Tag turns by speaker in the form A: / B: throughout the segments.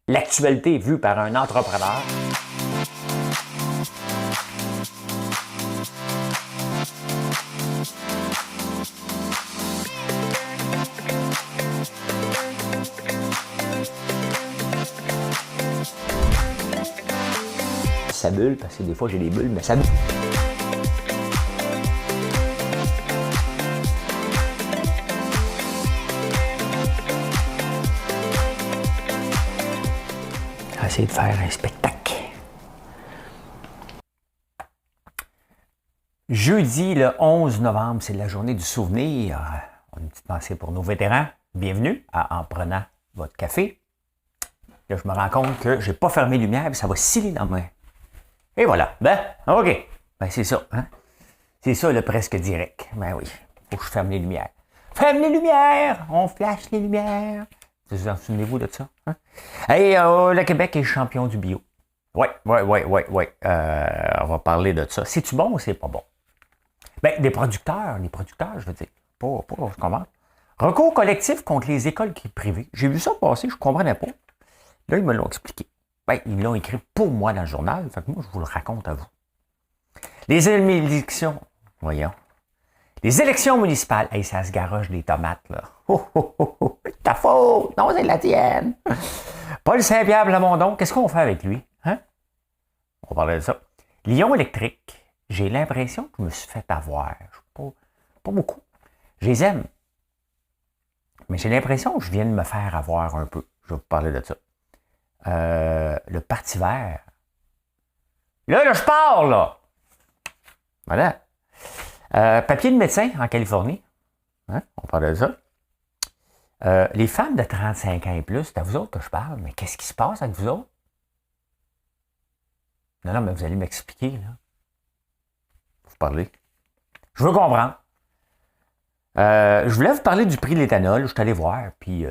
A: l'actualité vue par un entrepreneur. Ça bulle, parce que des fois j'ai des bulles, mais ça bulle. On va essayer de faire un spectacle. Jeudi, le 11 novembre, c'est la journée du souvenir. On a une petite pensée pour nos vétérans. Bienvenue en prenant votre café. Là, je me rends compte que j'ai pas fermé les lumières, puis ça va sciller dans ma... Et voilà. Ben, OK. Ben, c'est ça. Hein? C'est ça, le presque direct. Ben oui. Faut que je ferme les lumières. Ferme les lumières! On flash les lumières! Vous en souvenez-vous de ça? Hein? Et le Québec est champion du bio. Oui. On va parler de ça. C'est-tu bon ou c'est pas bon? Ben, les producteurs, je veux dire. Pas, je comprends. Recours collectif contre les écoles privées. J'ai vu ça passer, je ne comprenais pas. Là, ils me l'ont expliqué. Ben, ils l'ont écrit pour moi dans le journal, fait que moi, je vous le raconte à vous. Les élections, voyons. Les élections municipales, hey, ça se garoche des tomates, là. C'est ta faute! Non, c'est la tienne! Paul Saint-Pierre Plamondon, qu'est-ce qu'on fait avec lui? Hein? On va parler de ça. Lyon électrique, j'ai l'impression que je me suis fait avoir. Pas beaucoup. Je les aime. Mais j'ai l'impression que je viens de me faire avoir un peu. Je vais vous parler de ça. Le Parti vert. Là, je pars, là! Voilà. Papier de médecin en Californie. Hein? On parle de ça. Les femmes de 35 ans et plus, c'est à vous autres que je parle, mais qu'est-ce qui se passe avec vous autres? Non, mais vous allez m'expliquer, là. Vous parlez. Je veux comprendre. Je voulais vous parler du prix de l'éthanol. Je suis allé voir, puis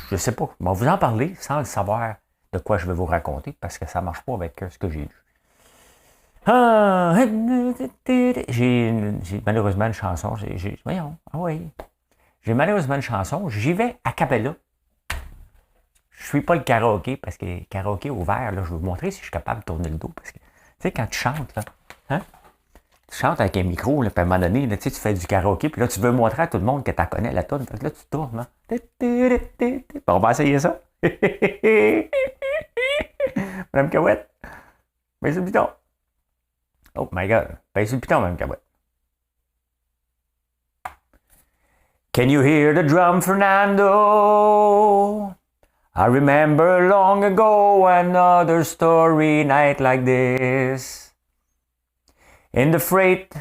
A: je sais pas. Je vais vous en parler sans le savoir de quoi je vais vous raconter, parce que ça ne marche pas avec ce que j'ai lu. J'ai malheureusement une chanson. Voyons, j'ai malheureusement une chanson. J'y vais a cappella. Je suis pas le karaoké, parce que karaoké ouvert, là, je vais vous montrer si je suis capable de tourner le dos. Parce que, tu sais, quand tu chantes, là, hein? Tu chantes avec un micro, là, puis à un moment donné, là, tu fais du karaoké, puis là, tu veux montrer à tout le monde que tu connais la toune. Fait que là, tu tournes. Hein? On va essayer ça. Madame Cahouette, mais c'est le piton. Oh my God, ben c'est le piton, Madame Cahouette. Can you hear the drum, Fernando? I remember long ago another story night like this. In the freight,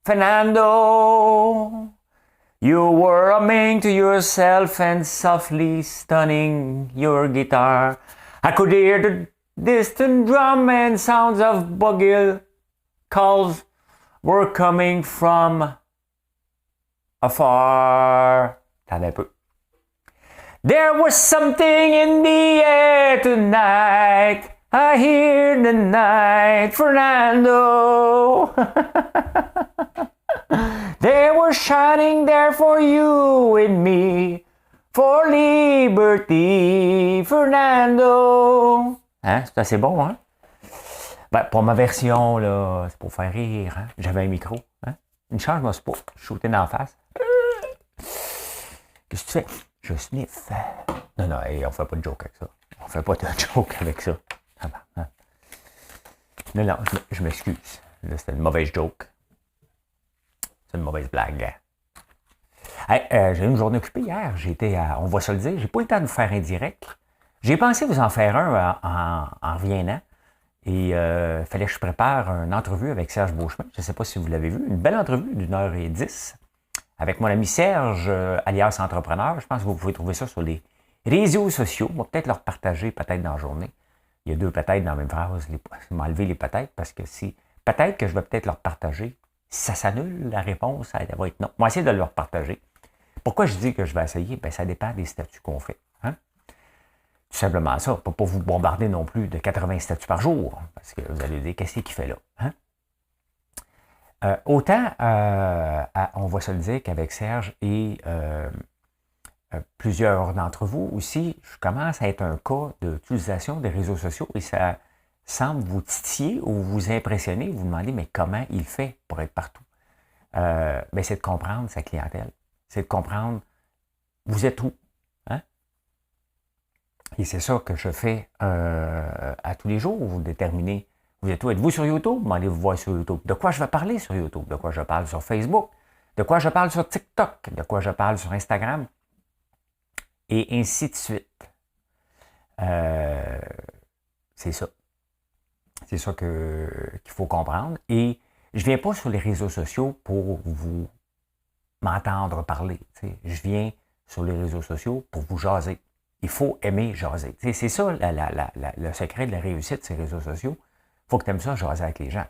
A: Fernando, you were humming to yourself and softly stunning your guitar. I could hear the distant drum and sounds of bugle calls were coming from afar. Attendez un peu. There was something in the air tonight. I hear the night, Fernando. They were shining there for you and me, for liberty, Fernando. Hein, c'est assez bon, hein? Ben, pour ma version, là, c'est pour faire rire, hein? J'avais un micro, hein? Une chance, je me suis pas shooté dans la face. Qu'est-ce que tu fais? Je sniffe. Non, hey, on fait pas de joke avec ça. On fait pas de joke avec ça. Non, je m'excuse. Là, c'était une mauvaise joke. C'est une mauvaise blague. Hey, j'ai eu une journée occupée hier. On va se le dire, j'ai pas eu le temps de vous faire un direct. J'ai pensé vous en faire un en revenant. Et il fallait que je prépare une entrevue avec Serge Beauchemin. Je ne sais pas si vous l'avez vu. Une belle entrevue d'1h10 avec mon ami Serge, alias Entrepreneur. Je pense que vous pouvez trouver ça sur les réseaux sociaux. On va peut-être leur partager peut-être dans la journée. Il y a deux peut-être dans la même phrase. Je vais m'enlever les peut-être parce que si peut-être que je vais peut-être leur partager. Si ça s'annule, la réponse, elle va être non. On va essayer de leur partager. Pourquoi je dis que je vais essayer? Ben, ça dépend des statuts qu'on fait. Hein? Tout simplement ça. Pour ne pas vous bombarder non plus de 80 statuts par jour. Parce que vous allez dire, qu'est-ce qu'il fait là? Hein? Autant, on va se le dire qu'avec Serge et plusieurs d'entre vous aussi, je commence à être un cas d'utilisation des réseaux sociaux et ça semble vous titiller ou vous impressionner, vous demandez, mais comment il fait pour être partout? Ben, c'est de comprendre sa clientèle. C'est de comprendre, vous êtes où? Hein? Et c'est ça que je fais à tous les jours. Vous déterminez, vous êtes où? Êtes-vous sur YouTube? Allez vous voir sur YouTube. De quoi je vais parler sur YouTube? De quoi je parle sur Facebook? De quoi je parle sur TikTok? De quoi je parle sur Instagram? Et ainsi de suite. C'est ça. C'est ça qu'il faut comprendre. Et je ne viens pas sur les réseaux sociaux pour vous m'entendre parler. T'sais. Je viens sur les réseaux sociaux pour vous jaser. Il faut aimer jaser. T'sais, c'est ça le secret de la réussite de ces réseaux sociaux. Il faut que tu aimes ça, jaser avec les gens.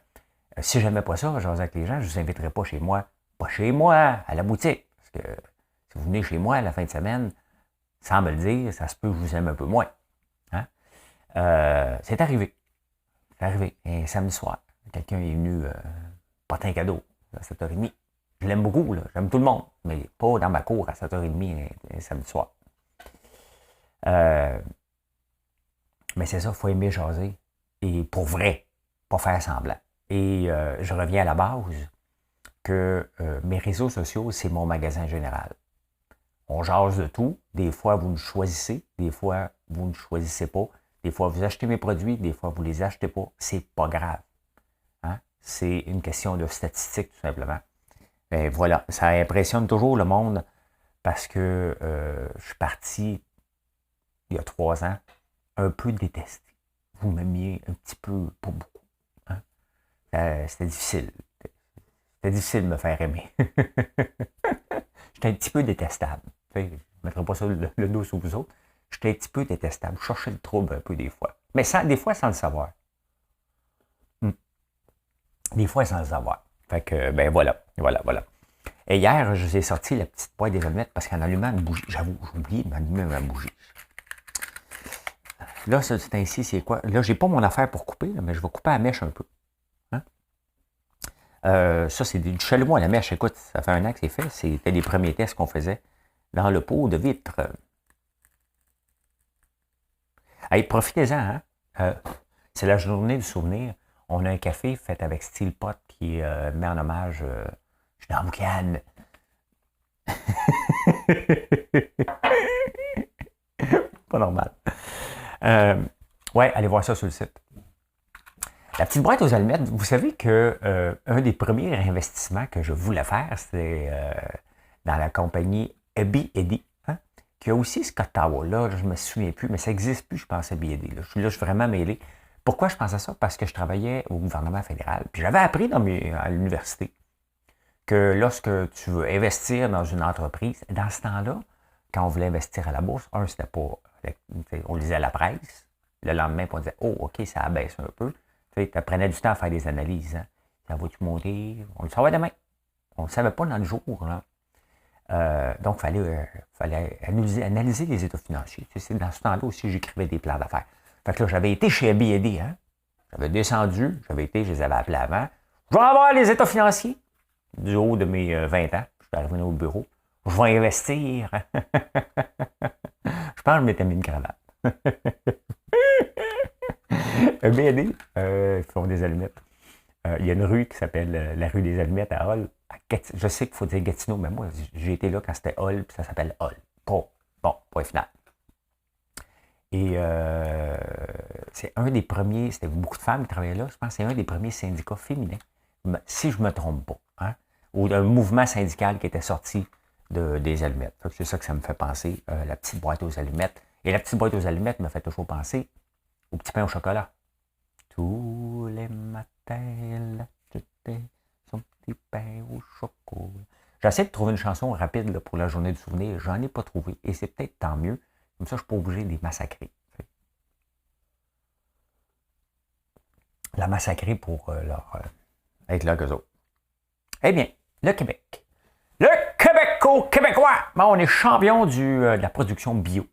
A: Si je n'aimais pas ça, jaser avec les gens, je ne vous inviterais pas chez moi. Pas chez moi, à la boutique. Parce que si vous venez chez moi à la fin de semaine, sans me le dire, ça se peut que je vous aime un peu moins. Hein? C'est arrivé. C'est arrivé. Un samedi soir, quelqu'un est venu porter un cadeau à 7h30. Je l'aime beaucoup, là. J'aime tout le monde, mais pas dans ma cour à 7h30 un samedi soir. Mais c'est ça, il faut aimer jaser. Et pour vrai, pas faire semblant. Et je reviens à la base que mes réseaux sociaux, c'est mon magasin général. On jase de tout. Des fois, vous nous choisissez. Des fois, vous ne choisissez pas. Des fois, vous achetez mes produits. Des fois, vous ne les achetez pas. C'est pas grave. Hein? C'est une question de statistique, tout simplement. Et voilà, ça impressionne toujours le monde parce que je suis parti il y a 3 ans un peu détesté. Vous m'aimiez un petit peu, pas beaucoup. Hein? C'était difficile. C'était difficile de me faire aimer. J'étais un petit peu détestable. Je ne mettrai pas ça le dos sous vous autres. J'étais un petit peu détestable. Je cherchais le trouble un peu des fois. Mais des fois sans le savoir. Des fois sans le savoir. Fait que, ben voilà. Et hier, je vous ai sorti la petite boîte des allumettes parce qu'en allumant une bougie, j'avoue, j'ai oublié d'allumer ma bougie. Là, c'est ainsi, c'est quoi? Là, j'ai pas mon affaire pour couper, là, mais je vais couper à la mèche un peu. Hein? Ça, c'est du chalumeau à la mèche. Écoute, ça fait 1 an que c'est fait. C'était les premiers tests qu'on faisait dans le pot de vitre. Hey, profitez-en, hein? C'est la journée du souvenir. On a un café fait avec Steel Pot qui met en hommage. Je suis dans la boucane. Pas normal. Ouais, allez voir ça sur le site. La petite boîte aux allumettes, vous savez que un des premiers investissements que je voulais faire, c'était dans la compagnie Ebby, hein, qui a aussi Scott Tower. Là, je ne me souviens plus, mais ça n'existe plus, je pense, Ebby. Là, je suis vraiment mêlé. Pourquoi je pense à ça? Parce que je travaillais au gouvernement fédéral. Puis j'avais appris à l'université que lorsque tu veux investir dans une entreprise, dans ce temps-là, quand on voulait investir à la bourse, c'était pas. On lisait la presse. Le lendemain, on disait, oh, OK, ça abaisse un peu. Tu prenais du temps à faire des analyses. Hein. Ça va-tu monter? On le savait demain. On ne le savait pas dans le jour. Là. Donc, il fallait analyser les états financiers. Dans ce temps-là aussi, j'écrivais des plans d'affaires. Fait que là, j'avais été chez Airbnb, hein. J'avais descendu, je les avais appelés avant. Je vais avoir les états financiers du haut de mes 20 ans. Je suis arrivé au bureau. Je vais investir. Je pense que je m'étais mis une cravate. Airbnb, ils font des allumettes. Il y a une rue qui s'appelle la rue des Allumettes à Hull. Je sais qu'il faut dire Gatineau, mais moi, j'ai été là quand c'était Hull, puis ça s'appelle Hull. Bon, point final. Et c'est un des premiers, c'était beaucoup de femmes qui travaillaient là, je pense que c'est un des premiers syndicats féminins, si je ne me trompe pas, hein, ou d'un mouvement syndical qui était sorti des allumettes. C'est ça que ça me fait penser, la petite boîte aux allumettes. Et la petite boîte aux allumettes me fait toujours penser au petit pain au chocolat. Tous les matins, elle achetait son petit pain au chocolat. J'essaie de trouver une chanson rapide là, pour la journée du souvenir. J'en ai pas trouvé. Et c'est peut-être tant mieux. Comme ça, je ne suis pas obligé de les massacrer. La massacrer pour être là qu'eux autres. Eh bien, le Québec. Le Québécois! Bon, on est champion de la production bio.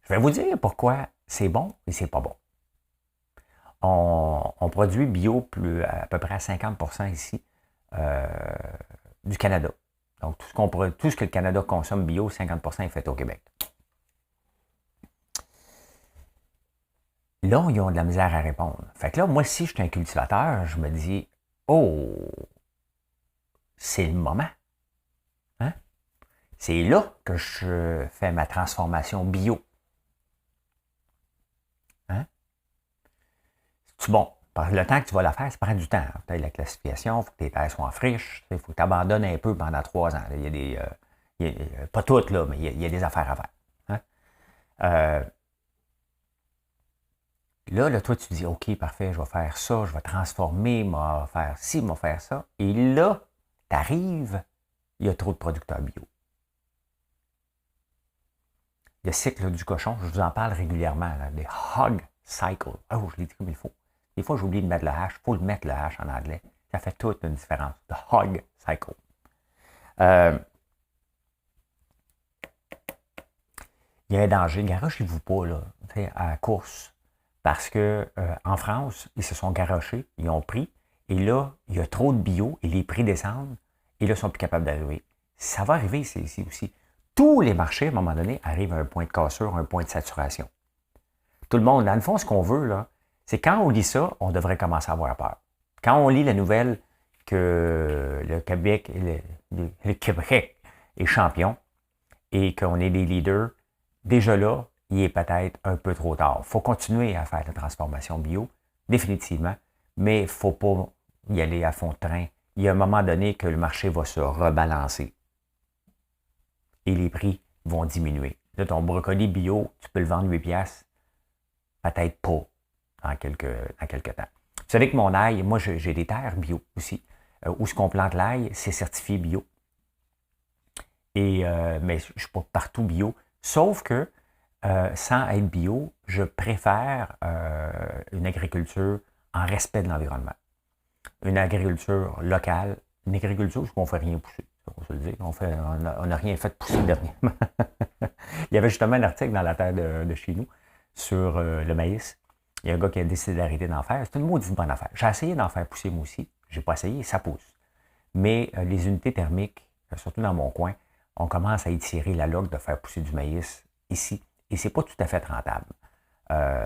A: Je vais vous dire pourquoi c'est bon et c'est pas bon. On produit bio à peu près à 50% ici du Canada. Donc, tout ce que le Canada consomme bio, 50% est fait au Québec. Là, ils ont de la misère à répondre. Fait que là, moi, si je suis un cultivateur, je me dis, oh, c'est le moment. Hein? C'est là que je fais ma transformation bio. Hein? C'est bon. Le temps que tu vas la faire, ça prend du temps. Tu as la classification, il faut que tes terres soient en friche, il faut que tu abandonnes un peu pendant 3 ans. Il y a des. Pas toutes, là, mais il y a des affaires à faire. Hein? Là, toi, tu dis, OK, parfait, je vais faire ça, je vais transformer, je vais faire ci, je vais faire ça. Et là, tu arrives, il y a trop de producteurs bio. Le cycle du cochon, je vous en parle régulièrement, là, des hog cycle. Oh, je l'ai dit comme il faut. Des fois, j'oublie de mettre le H. Il faut le mettre le H en anglais. Ça fait toute une différence. The hog cycle. Il y a un danger. Garochez-vous pas là, à la course. Parce que en France, ils se sont garochés, ils ont pris. Et là, il y a trop de bio et les prix descendent. Et là, ils ne sont plus capables d'arriver. Ça va arriver ici aussi. Tous les marchés, à un moment donné, arrivent à un point de cassure, un point de saturation. Tout le monde, dans le fond, ce qu'on veut, là, c'est quand on lit ça, on devrait commencer à avoir peur. Quand on lit la nouvelle que le Québec est champion et qu'on est les leaders, déjà là, il est peut-être un peu trop tard. Il faut continuer à faire la transformation bio, définitivement, mais il ne faut pas y aller à fond de train. Il y a un moment donné que le marché va se rebalancer et les prix vont diminuer. Là, ton brocoli bio, tu peux le vendre 8 piastres, peut-être pas dans quelques temps. Vous savez que mon ail, moi j'ai des terres bio aussi, où ce qu'on plante l'ail, c'est certifié bio. Mais je ne suis pas partout bio, sauf que sans être bio, je préfère une agriculture en respect de l'environnement. Une agriculture locale, une agriculture où on ne fait rien pousser. On va se le dire, on n'a rien fait pousser dernièrement. Il y avait justement un article dans la terre de chez nous sur le maïs. Il y a un gars qui a décidé d'arrêter d'en faire. C'est une maudite bonne affaire. J'ai essayé d'en faire pousser moi aussi. Je n'ai pas essayé, ça pousse. Mais les unités thermiques, surtout dans mon coin, on commence à étirer la log de faire pousser du maïs ici. Et ce n'est pas tout à fait rentable.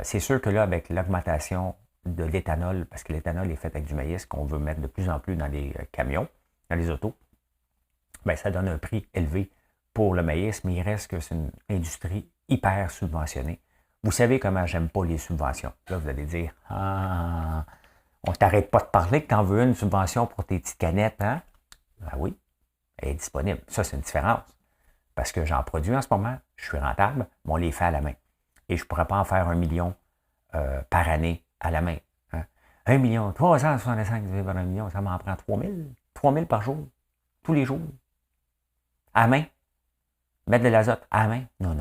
A: C'est sûr que là, avec l'augmentation de l'éthanol, parce que l'éthanol est fait avec du maïs qu'on veut mettre de plus en plus dans les camions, dans les autos, bien, ça donne un prix élevé pour le maïs, mais il reste que c'est une industrie hyper subventionnée. Vous savez comment j'aime pas les subventions. Là, vous allez dire, ah, on t'arrête pas de parler que tu en veux une subvention pour tes petites canettes, hein? Ben oui, elle est disponible. Ça, c'est une différence. Parce que j'en produis en ce moment, je suis rentable, mais on les fait à la main. Et je ne pourrais pas en faire 1 million par année à la main. Hein? 1 million, 365 divisé par 1 million, ça m'en prend 3 000. 3 000 par jour, tous les jours. À la main. Mettre de l'azote à la main. Non.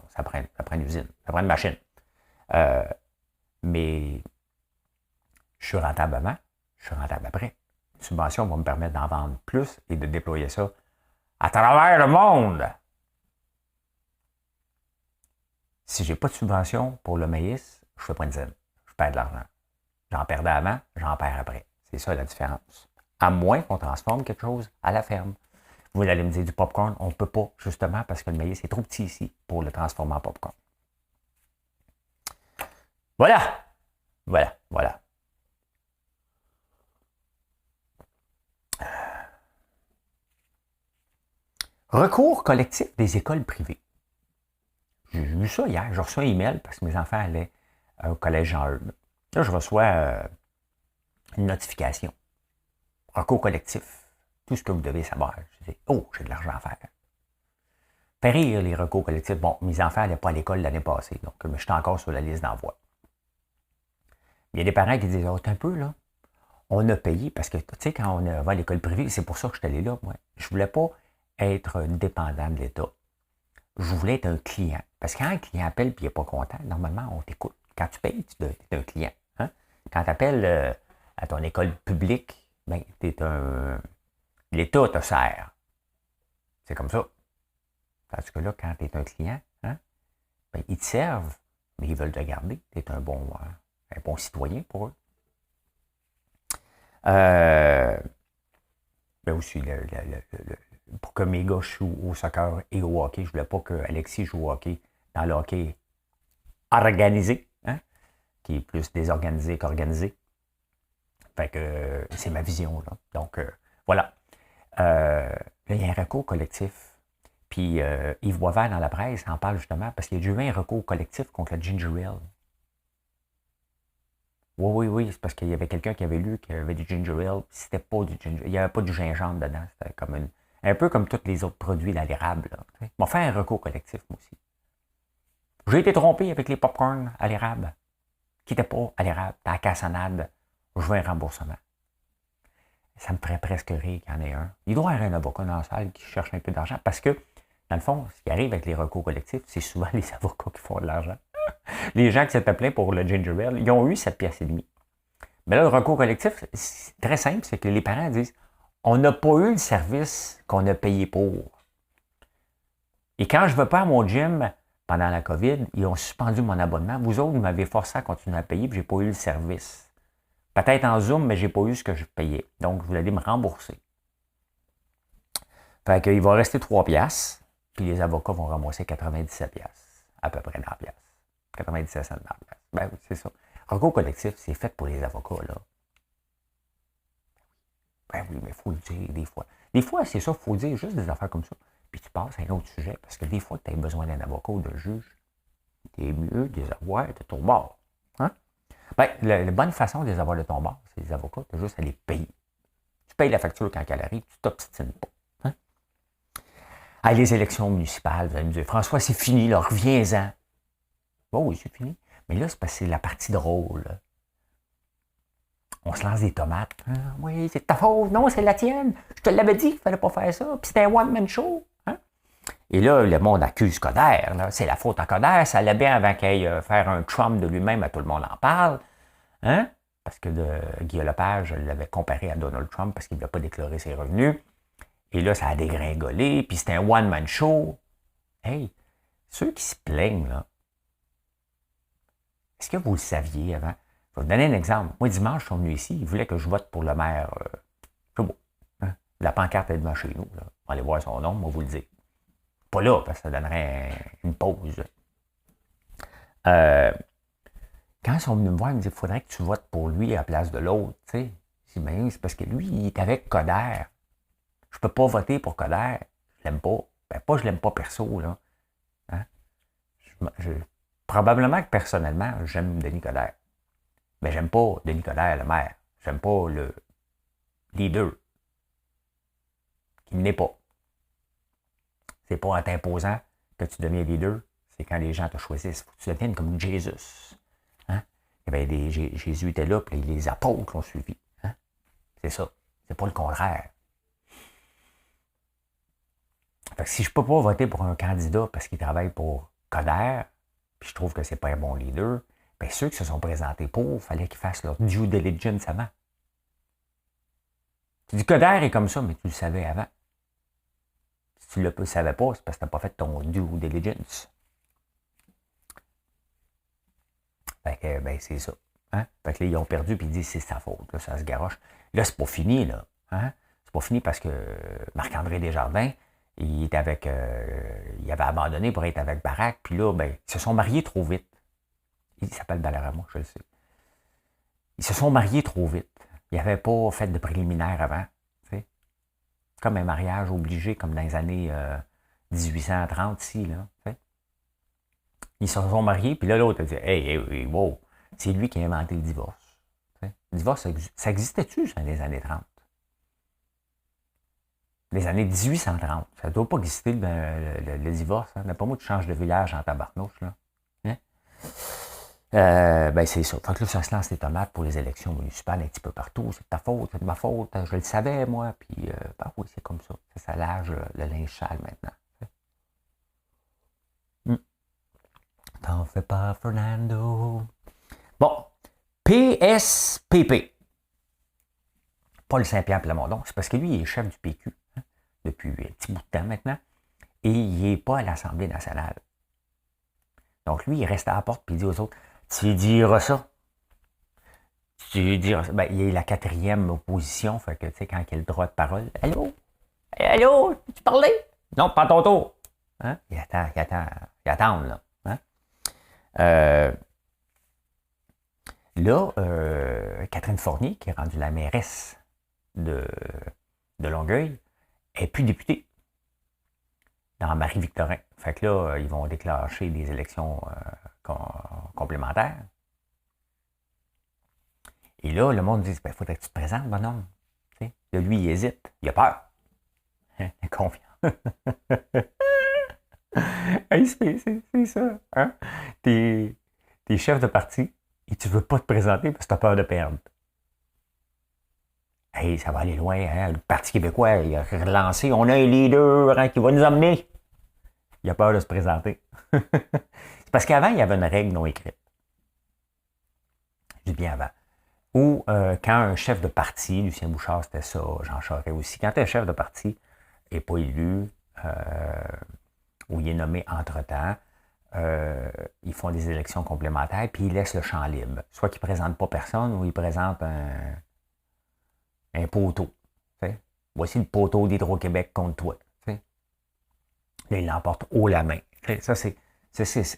A: Ça prend une usine, ça prend une machine. Mais je suis rentable avant, je suis rentable après. Une subvention va me permettre d'en vendre plus et de déployer ça à travers le monde. Si je n'ai pas de subvention pour le maïs, je ne fais pas une scène. Je perds de l'argent. J'en perdais avant, j'en perds après. C'est ça la différence. À moins qu'on transforme quelque chose à la ferme. Vous allez me dire du popcorn, on ne peut pas, justement, parce que le maïs est trop petit ici pour le transformer en popcorn. Voilà. Recours collectif des écoles privées. J'ai vu ça hier. J'ai reçu un email parce que mes enfants allaient au collège Jean-Eudes. Là, je reçois une notification. Recours collectif. Tout ce que vous devez savoir. Je dis, oh, j'ai de l'argent à faire. Fait rire les recours collectifs. Bon, mes enfants n'allaient pas à l'école l'année passée, donc je suis encore sur la liste d'envoi. Il y a des parents qui disent, oh, un peu, là, on a payé, parce que, tu sais, quand on va à l'école privée, c'est pour ça que je suis allé là, moi. Je ne voulais pas être dépendant de l'État. Je voulais être un client. Parce que quand un client appelle et il n'est pas content, normalement, on t'écoute. Quand tu payes, tu es un client. Hein? Quand tu appelles à ton école publique, ben, l'État te sert. C'est comme ça. Parce que là, quand tu es un client, hein, ben, ils te servent, mais ils veulent te garder. Tu es un bon citoyen pour eux. Ben aussi, pour que mes gars jouent au soccer et au hockey. Je ne voulais pas que Alexis joue au hockey dans le hockey organisé, hein, qui est plus désorganisé qu'organisé. Fait que c'est ma vision, là. Donc, voilà. Là, il y a un recours collectif. Puis Yves Boisvert, dans la presse, en parle justement parce qu'il y a déjà eu un recours collectif contre le ginger ale. Oui, c'est parce qu'il y avait quelqu'un qui avait lu qu'il y avait du ginger ale. C'était pas du ginger. Il n'y avait pas du gingembre dedans. C'était comme un peu comme tous les autres produits à l'érable. Ils m'ont fait un recours collectif, moi aussi. J'ai été trompé avec les popcorn à l'érable, qui n'étaient pas à l'érable, à la cassonade. Je veux un remboursement. Ça me ferait presque rire qu'il y en ait un. Il doit y avoir un avocat dans la salle qui cherche un peu d'argent parce que, dans le fond, ce qui arrive avec les recours collectifs, c'est souvent les avocats qui font de l'argent. Les gens qui s'étaient plaints pour le ginger ale, ils ont eu 7 piastres et demi. Mais là, le recours collectif, c'est très simple, c'est que les parents disent on n'a pas eu le service qu'on a payé pour. Et quand je ne vais pas à mon gym pendant la COVID, ils ont suspendu mon abonnement. Vous autres, vous m'avez forcé à continuer à payer, puis je n'ai pas eu le service. Peut-être en Zoom, mais je n'ai pas eu ce que je payais. Donc, vous allez me rembourser. Fait qu'il va rester 3 piastres, puis les avocats vont ramasser 97 piastres, à peu près dans la pièce. 97 cents dans la pièce. Ben oui, c'est ça. Recours collectif, c'est fait pour les avocats, là. Ben oui, mais il faut le dire des fois. Des fois, c'est ça, il faut dire juste des affaires comme ça. Puis tu passes à un autre sujet, parce que des fois que tu as besoin d'un avocat ou d'un juge, c'est mieux de les avoir de ton bord. Hein? Ben, la bonne façon de les avoir de ton bord, c'est les avocats, tu as juste à les payer. Tu payes la facture quand elle arrive, tu t'obstines pas. Hein? Ah, les élections municipales, vous allez me dire, François, c'est fini, là, reviens-en. Bon, oui, c'est fini. Mais là, c'est parce que c'est la partie drôle. On se lance des tomates. Ah, oui, c'est ta faute. Non, c'est la tienne. Je te l'avais dit qu'il ne fallait pas faire ça. Puis c'était un one-man show. Hein? Et là, le monde accuse Coder. C'est la faute à Coder. Ça allait bien avant qu'il aille faire un Trump de lui-même. À tout le monde en parle. Hein? Parce que Guillaume Lepage l'avait comparé à Donald Trump parce qu'il ne voulait pas déclarer ses revenus. Et là, ça a dégringolé. Puis c'était un one-man show. Hey, ceux qui se plaignent, là, est-ce que vous le saviez avant? Je vais vous donner un exemple. Moi, dimanche, ils sont venus ici. Ils voulaient que je vote pour le maire. C'est beau. Hein? La pancarte est devant chez nous. Là. On va aller voir son nom, moi, vous le dire. Pas là, parce que ça donnerait une pause. Quand ils sont venus me voir, ils me disaient il faudrait que tu votes pour lui à la place de l'autre. Tu sais. Je dis, ben, c'est parce que lui, il est avec Coder. Je peux pas voter pour Coder. Je l'aime pas. Ben, pas je l'aime pas perso, là. Hein? Probablement que personnellement, j'aime Denis Coderre. Mais j'aime pas Denis Coderre, le maire. J'aime pas le leader. Qui n'est pas. C'est pas en t'imposant que tu deviens leader. C'est quand les gens te choisissent. Il faut que tu deviennes comme Jésus. Hein? Eh bien, Jésus était là, puis les apôtres l'ont suivi. Hein? C'est ça. C'est pas le contraire. Fait que si je peux pas voter pour un candidat parce qu'il travaille pour Coderre, puis je trouve que c'est pas un bon leader, bien ceux qui se sont présentés pour, il fallait qu'ils fassent leur due diligence avant. Tu dis Coderre est comme ça, mais tu le savais avant. Si tu ne le savais pas, c'est parce que tu n'as pas fait ton due diligence. Fait que, ben, c'est ça. Hein? Fait que là, ils ont perdu, puis ils disent c'est sa faute. Là, ça se garoche. Là, c'est pas fini, là. Hein? C'est pas fini parce que Marc-André Desjardins, il était avec. Il avait abandonné pour être avec Barack, puis là, ben, ils se sont mariés trop vite. Il s'appelle Ballarama, je le sais. Ils se sont mariés trop vite. Ils n'avaient pas fait de préliminaire avant. T'sais. Comme un mariage obligé, comme dans les années 1830 ici. Là, t'sais. Ils se sont mariés, puis là, l'autre a dit hey, wow, c'est lui qui a inventé le divorce. T'sais. Le divorce, ça existait-tu dans les années 30? Les années 1830. Ça ne doit pas exister le divorce. Hein? Pas moi, tu changes de village en tabarnouche. Là. Hein? Ben c'est ça. Fait que là, ça se lance les tomates pour les élections municipales un petit peu partout. C'est de ta faute, c'est de ma faute. Je le savais, moi. Puis, ben oui, c'est comme ça. Ça lâche le linge sale maintenant. T'en fais pas, Fernando. Bon. PSPP. Paul Saint-Pierre Plamondon. C'est parce que lui, il est chef du PQ hein, depuis un petit bout de temps maintenant. Et il n'est pas à l'Assemblée nationale. Donc, lui, il reste à la porte et il dit aux autres tu diras ça. Tu diras ça. Ben, il est la 4e opposition, fait que, tu sais, quand il a le droit de parole, allô? Hey, allô, tu parlais? Non, pas ton tour. Hein? Il attend, là. Hein? Euh, Catherine Fournier, qui est rendue la mairesse de, de Longueuil, est plus députée dans Marie-Victorin. Fait que là, ils vont déclencher des élections complémentaires. Et là, le monde dit, ben, faudrait que tu te présentes, bonhomme. T'sais? Là, lui, il hésite. Il a peur. Hein? Il est confiant. Hey, c'est ça. Hein? T'es chef de parti et tu veux pas te présenter parce que tu as peur de perdre. Hey, ça va aller loin. Hein? Le Parti québécois, il a relancé. On a un leader hein, qui va nous emmener. Il a peur de se présenter. C'est parce qu'avant, il y avait une règle non écrite. Je dis bien avant. Ou quand un chef de parti, Lucien Bouchard, c'était ça, Jean Charest aussi, quand un chef de parti n'est pas élu, ou il est nommé entre-temps, ils font des élections complémentaires, puis ils laissent le champ libre. Soit qu'ils ne présentent pas personne, ou ils présentent un poteau. T'sais. Voici le poteau d'Hydro-Québec contre toi. T'sais. Là, il l'emporte haut la main. Ça,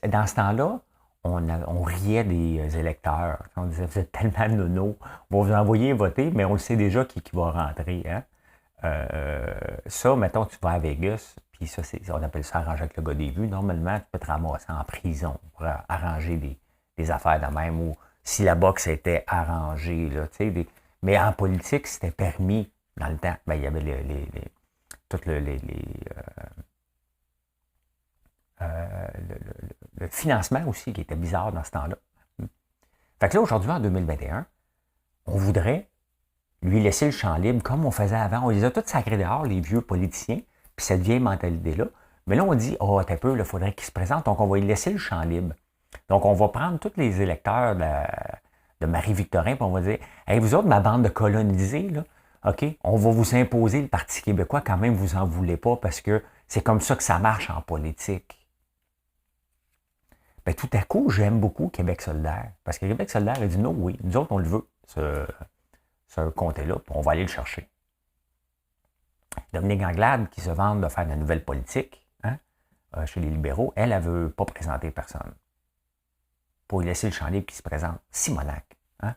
A: dans ce temps-là, on riait des électeurs. On disait, vous êtes tellement nono, on va vous envoyer voter, mais on le sait déjà qui va rentrer. Hein? Ça, mettons, tu vas à Vegas, puis ça, on appelle ça arranger avec le gars des vues. Normalement, tu peux te ramasser en prison pour arranger des affaires de même, ou si la boxe était arrangée. Là, mais en politique, c'était permis dans le temps. Ben, il y avait tout le financement aussi qui était bizarre dans ce temps-là. Fait que là, aujourd'hui, en 2021, on voudrait lui laisser le champ libre comme on faisait avant. On les a tous sacrés dehors, les vieux politiciens, puis cette vieille mentalité-là. Mais là, on dit, t'as peu, il faudrait qu'ils se présentent, donc on va lui laisser le champ libre. Donc, on va prendre tous les électeurs de Marie-Victorin, puis on va dire, hey, vous autres, ma bande de colonisés, là, OK, on va vous imposer le Parti québécois, quand même, vous en voulez pas, parce que c'est comme ça que ça marche en politique. Ben, tout à coup, j'aime beaucoup Québec solidaire. Parce que Québec solidaire a dit non, oui, nous autres, on le veut, ce comté-là, puis on va aller le chercher. Dominique Anglade, qui se vante de faire de la nouvelle politique hein, chez les libéraux, elle ne veut pas présenter personne. Pour lui laisser le champ libre qui se présente. Simonac. Hein?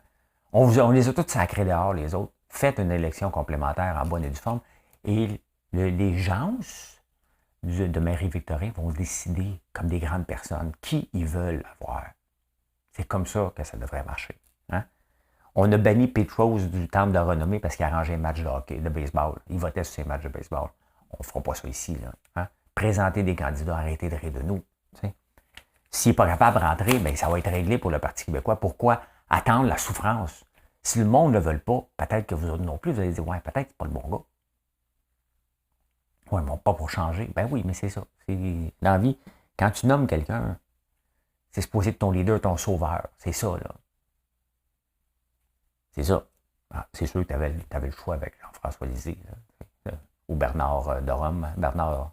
A: On les a tous sacrés dehors, les autres. Faites une élection complémentaire en bonne et due forme. Et les gens de Marie-Victorin vont décider, comme des grandes personnes, qui ils veulent avoir. C'est comme ça que ça devrait marcher. Hein? On a banni Petros du temple de renommée parce qu'il arrangeait un match de hockey, de baseball. Il votait sur ses matchs de baseball. On ne fera pas ça ici. Là. Hein? Présenter des candidats, arrêter de rire de nous. T'sais. S'il n'est pas capable de rentrer, bien, ça va être réglé pour le Parti québécois. Pourquoi attendre la souffrance? Si le monde ne le veut pas, peut-être que vous autres non plus, vous allez dire, ouais, peut-être que c'est pas le bon gars. Oui, mais pas pour changer. Ben oui, mais c'est ça. Dans la vie, quand tu nommes quelqu'un, c'est supposé être ton leader, ton sauveur. C'est ça, là. C'est ça. Ah, c'est sûr que tu avais le choix avec Jean-François Lisée, là, ou Bernard de Rome. Bernard.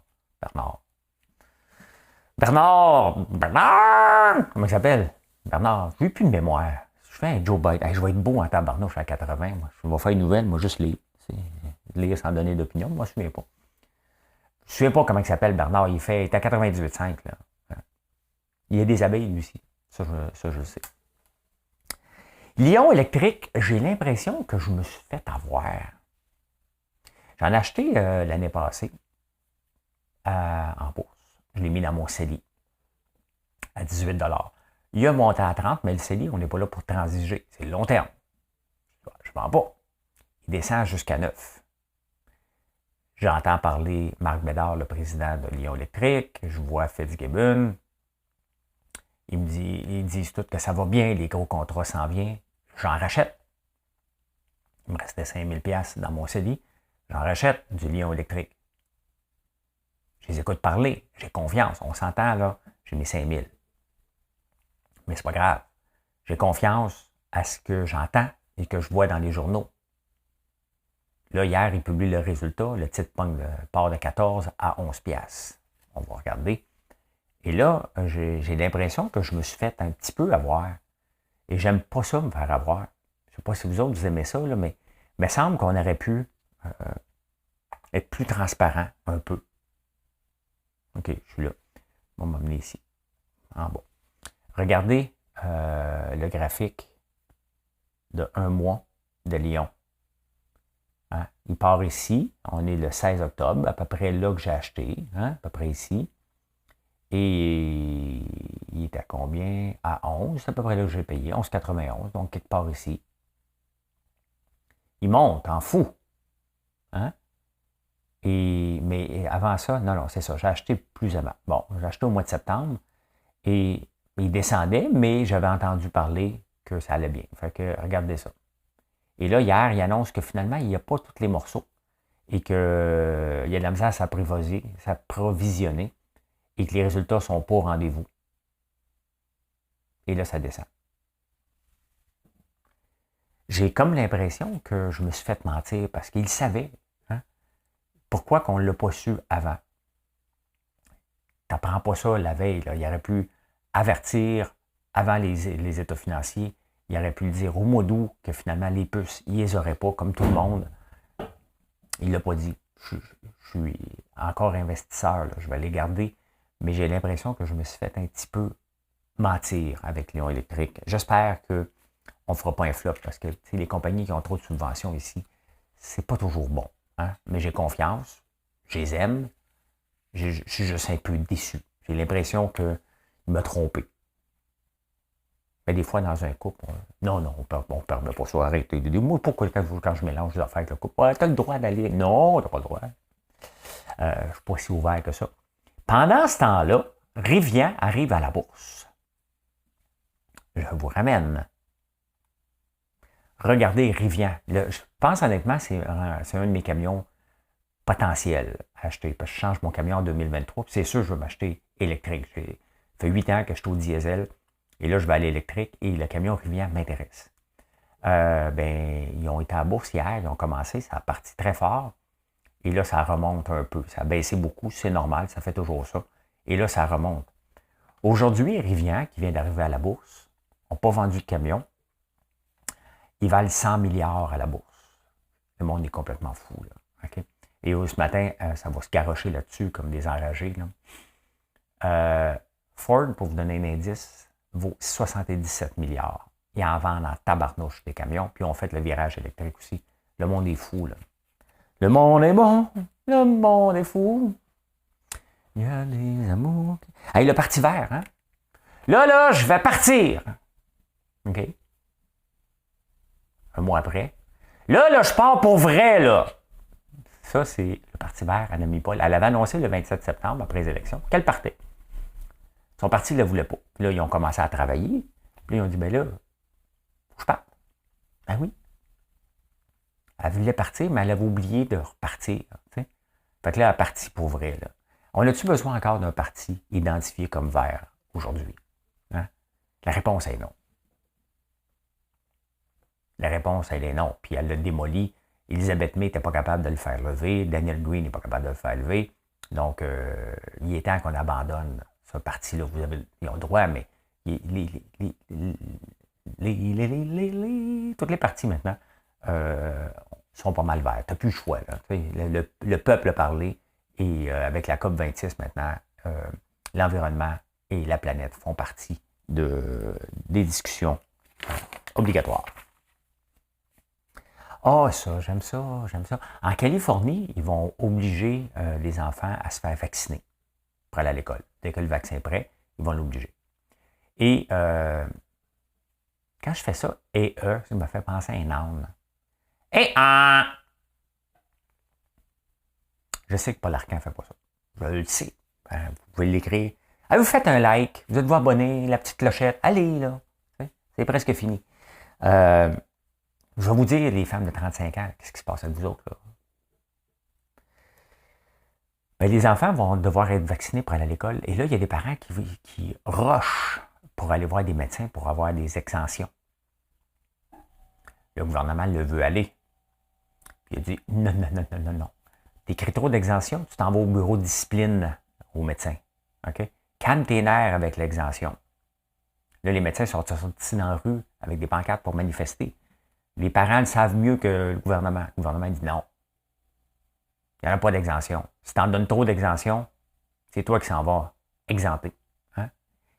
A: Comment il s'appelle? Bernard. Je n'ai plus de mémoire. Je fais un Joe Biden. Je vais être beau en tabarnouche, je suis à 80. Moi. Je vais faire une nouvelle, moi, juste lire. Lire sans donner d'opinion. Moi, je ne me souviens pas. Je ne me souviens pas comment il s'appelle, Bernard. Il est à 98,5. Là. Il y a des abeilles, lui aussi. Ça, je le sais. Lion électrique, j'ai l'impression que je me suis fait avoir. J'en ai acheté l'année passée en bourse. Je l'ai mis dans mon CELI à 18 $. Il a monté à 30, mais le CELI, on n'est pas là pour transiger. C'est le long terme. Je ne vends pas. Il descend jusqu'à 9. J'entends parler Marc Bédard, le président de Lion électrique. Je vois Fitzgibbon. Ils disent tous que ça va bien, les gros contrats s'en viennent. J'en rachète. Il me restait 5 000 $ dans mon CELI. J'en rachète du Lion électrique. Je les écoute parler. J'ai confiance. On s'entend, là. J'ai mis 5 000. Mais c'est pas grave. J'ai confiance à ce que j'entends et que je vois dans les journaux. Là, hier, ils publient le résultat. Le titre part de 14 à 11 $. On va regarder. Et là, j'ai l'impression que je me suis fait un petit peu avoir. Et j'aime pas ça, me faire avoir. Je sais pas si vous autres, vous aimez ça, là, mais il me semble qu'on aurait pu être plus transparent un peu. OK, je suis là. On va m'amener ici, en bas. Regardez le graphique de 1 mois de Lyon. Hein? Il part ici. On est le 16 octobre, à peu près là que j'ai acheté, hein? À peu près ici. Et il est à combien? À 11, c'est à peu près là que j'ai payé, 11,91, donc quelque part ici. Il monte en fou. Hein? Mais avant ça, non, c'est ça, j'ai acheté plus avant. Bon, j'ai acheté au mois de septembre et il descendait, mais j'avais entendu parler que ça allait bien. Fait que regardez ça. Et là, hier, il annonce que finalement, il n'y a pas tous les morceaux et qu'il y a de la misère à s'approvisionner et que les résultats ne sont pas au rendez-vous. Et là, ça descend. J'ai comme l'impression que je me suis fait mentir parce qu'il savait. Hein? Pourquoi qu'on ne l'a pas su avant? Tu n'apprends pas ça la veille. Là. Il aurait pu avertir avant les états financiers. Il aurait pu le dire au mois d'août que finalement les puces, il les aurait pas, comme tout le monde. Il ne l'a pas dit. Je suis encore investisseur, là. Je vais les garder. Mais j'ai l'impression que je me suis fait un petit peu mentir avec Lion Électrique. J'espère qu'on ne fera pas un flop parce que les compagnies qui ont trop de subventions ici, c'est pas toujours bon. Hein? Mais j'ai confiance. Je les aime. Je suis juste un peu déçu. J'ai l'impression qu'il m'a trompé. Mais des fois, dans un couple, non, on ne permet pas ça. Arrêtez. Moi, pourquoi quand je mélange les affaires avec le couple? Tu as le droit d'aller. Non, tu n'as pas le droit. Je ne suis pas si ouvert que ça. Pendant ce temps-là, Rivian arrive à la bourse. Je vous ramène. Regardez Rivian. Je pense honnêtement, c'est un de mes camions potentiels à acheter. Parce que je change mon camion en 2023. Puis c'est sûr que je vais m'acheter électrique. Ça fait 8 ans que je suis au diesel. Et là, je vais à l'électrique. Et le camion Rivian m'intéresse. Ils ont été à la bourse hier. Ils ont commencé. Ça a parti très fort. Et là, ça remonte un peu. Ça a baissé beaucoup. C'est normal. Ça fait toujours ça. Et là, ça remonte. Aujourd'hui, Rivian, qui vient d'arriver à la bourse, n'a pas vendu de camion. Ils valent 100 milliards à la bourse. Le monde est complètement fou. Là. Okay? Et ce matin, ça va se garrocher là-dessus comme des enragés. Là. Ford, pour vous donner un indice, vaut 77 milliards. Ils en vendent en tabarnouche des camions, puis ils ont fait le virage électrique aussi. Le monde est fou. Là. Le monde est bon, le monde est fou. Il y a des amours. Hey, le Parti vert, hein? Là, je vais partir. OK? Un mois après. Là, je pars pour vrai, là. Ça, c'est le Parti vert, Annemie Paul. Elle avait annoncé le 27 septembre, après les élections, qu'elle partait. Son parti ne le voulait pas. Puis là, ils ont commencé à travailler. Puis là, ils ont dit, ben là, faut que je parte. Ben oui. Elle voulait partir, mais elle avait oublié de repartir. T'sais? Fait que là, elle est partie pour vrai, là. On a-tu besoin encore d'un parti identifié comme vert aujourd'hui? Hein? La réponse est non. La réponse, elle est non. Puis elle l'a démoli. Elizabeth May n'était pas capable de le faire lever. Daniel Green n'est pas capable de le faire lever. Donc, il est temps qu'on abandonne ce parti-là. Ils ont le droit, mais toutes les partis maintenant sont pas mal verts. Tu n'as plus le choix. Là. Le peuple a parlé. Et avec la COP26 maintenant, l'environnement et la planète font partie des discussions obligatoires. Ah, ça, j'aime ça. En Californie, ils vont obliger les enfants à se faire vacciner pour aller à l'école. Dès que le vaccin est prêt, ils vont l'obliger. Et quand je fais ça, ça me fait penser à un âne. Je sais que Paul Arcand ne fait pas ça. Je le sais. Vous pouvez l'écrire. Vous faites un like, vous êtes vous abonner, la petite clochette. Allez, là. C'est presque fini. Je vais vous dire, les femmes de 35 ans, qu'est-ce qui se passe avec vous autres, là? Ben, les enfants vont devoir être vaccinés pour aller à l'école. Et là, il y a des parents qui rushent pour aller voir des médecins pour avoir des exemptions. Le gouvernement le veut aller. Puis il a dit non. T'écris trop d'exemption, tu t'en vas au bureau de discipline au médecin. OK? Calme tes nerfs avec l'exemption. Là, les médecins sont sortis dans la rue avec des pancartes pour manifester. Les parents le savent mieux que le gouvernement. Le gouvernement dit non. Il n'y en a pas d'exemption. Si tu en donnes trop d'exemption, c'est toi qui s'en vas exempter. Hein?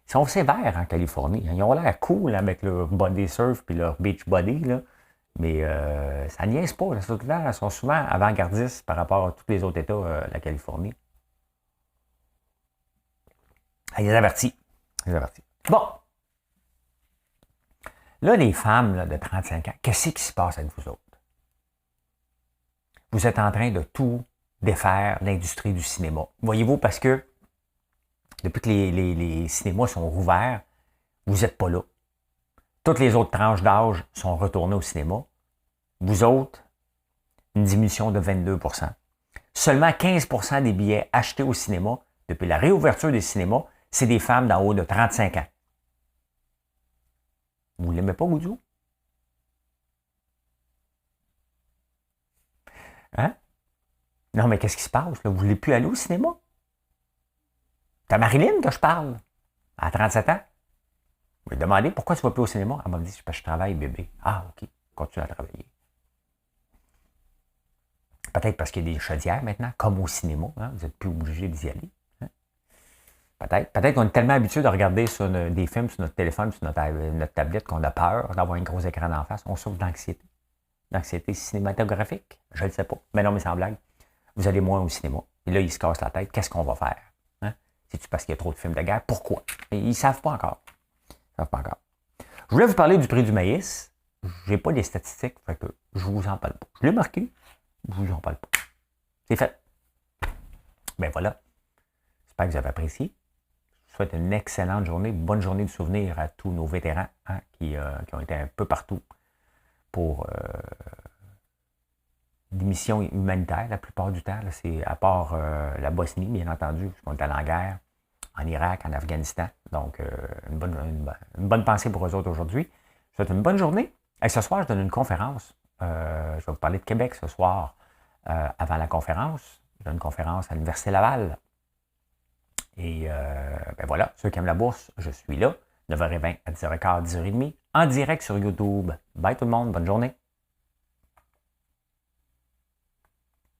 A: Ils sont sévères en Californie. Ils ont l'air cool avec leur body surf et leur beach body, là. Mais ça niaise pas. Ils sont souvent avant-gardistes par rapport à tous les autres États de la Californie. Ils les avertis. Bon. Là, les femmes là, de 35 ans, qu'est-ce qui se passe avec vous autres? Vous êtes en train de tout défaire l'industrie du cinéma. Voyez-vous, parce que depuis que les cinémas sont rouverts, vous n'êtes pas là. Toutes les autres tranches d'âge sont retournées au cinéma. Vous autres, une diminution de 22%. Seulement 15% des billets achetés au cinéma depuis la réouverture des cinémas, c'est des femmes d'en haut de 35 ans. Vous ne l'aimez pas, Goudou? Hein? Non, mais qu'est-ce qui se passe? Là? Vous ne voulez plus aller au cinéma? C'est à Marilyn que je parle, à 37 ans. Je lui ai demandé pourquoi tu ne vas plus au cinéma. Elle m'a dit, c'est parce que je travaille, bébé. Ah, OK, continue à travailler. Peut-être parce qu'il y a des chaudières maintenant, comme au cinéma. Hein? Vous n'êtes plus obligé d'y aller. Hein? Peut-être qu'on est tellement habitué de regarder sur des films sur notre téléphone, sur notre tablette, qu'on a peur d'avoir un gros écran d'en face. On souffre d'anxiété. D'anxiété cinématographique? Je ne le sais pas. Mais non, mais sans blague. Vous allez moins au cinéma. Et là, ils se cassent la tête. Qu'est-ce qu'on va faire? Hein? C'est-tu parce qu'il y a trop de films de guerre? Pourquoi? Et ils ne savent pas encore. Je voulais vous parler du prix du maïs. Je n'ai pas les statistiques, fait que je ne vous en parle pas. Je l'ai marqué, je ne vous en parle pas. C'est fait. Ben voilà. J'espère que vous avez apprécié. Je vous souhaite une excellente journée, une bonne journée de souvenir à tous nos vétérans hein, qui ont été un peu partout pour des missions humanitaires la plupart du temps. Là, c'est à part la Bosnie, bien entendu, parce qu'on est allé en guerre, en Irak, en Afghanistan. Donc, une bonne pensée pour eux autres aujourd'hui. Je vous souhaite une bonne journée. Et ce soir, je donne une conférence. Je vais vous parler de Québec ce soir avant la conférence. Je donne une conférence à l'Université Laval. Et ben voilà, ceux qui aiment la bourse, je suis là. 9h20 à 10h15, 10h30, en direct sur YouTube. Bye tout le monde, bonne journée.